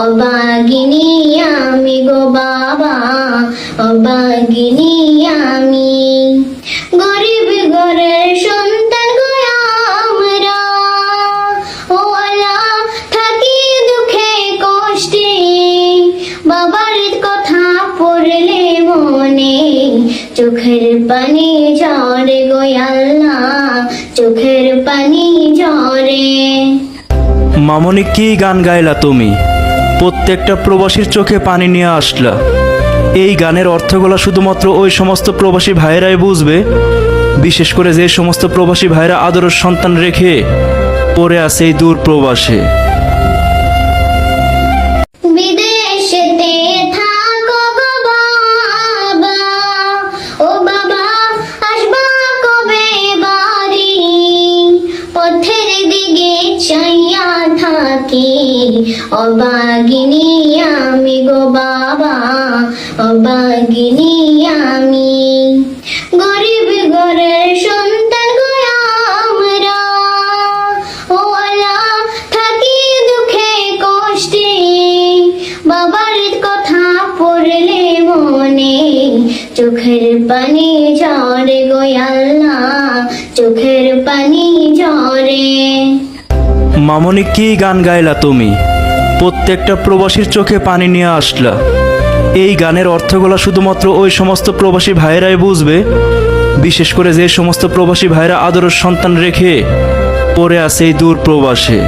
অবাগিনী আমি গো বাবা, অবাগিনী আমি। গরিব ঘরের সন্তান গো আমরা, ও আল্লাহ থাকি দুঃখে কষ্টে। বাবার কথা পড়লে মনে চোখের পানি ঝরে গো আল্লাহ, চোখের পানি ঝরে। মামনি কি গান গাইলা তুমি? প্রত্যেকটা প্রবাসীর চোখে পানি নিয়ে আসলা। এই গানের অর্থগুলো শুধুমাত্র ওই সমস্ত প্রবাসী ভাইয়েরাই বুঝবে, বিশেষ করে যে সমস্ত প্রবাসী ভাইরা আদরের সন্তান রেখে পড়ে আছে এই দূর প্রবাসে। বিদেশেতে থাকো গো বাবা, ও বাবা আসবা কবে বাড়ি? পথের দিকে চাইয়া থাকি, অবাগিনী আমি গো বাবা, অবাগিনী আমি। গরিব ঘরের সন্তান গো আমরা, ও আল্লাহ থাকি দুঃখে কষ্টে। বাবার কথা পড়লে মনে চোখের পানি ঝরে গো আল্লাহ, চোখের পানি ঝরে। মামনি কি গান গাইলা তুমি? প্রত্যেকটা প্রবাসীর চোখে পানি নিয়ে আসলা। এই গানের অর্থগুলো শুধুমাত্র ওই সমস্ত প্রবাসী ভাইয়েরাই বুঝবে, বিশেষ করে যে সমস্ত প্রবাসী ভাইরা আদরের সন্তান রেখে পড়ে আছে এই দূর প্রবাসে।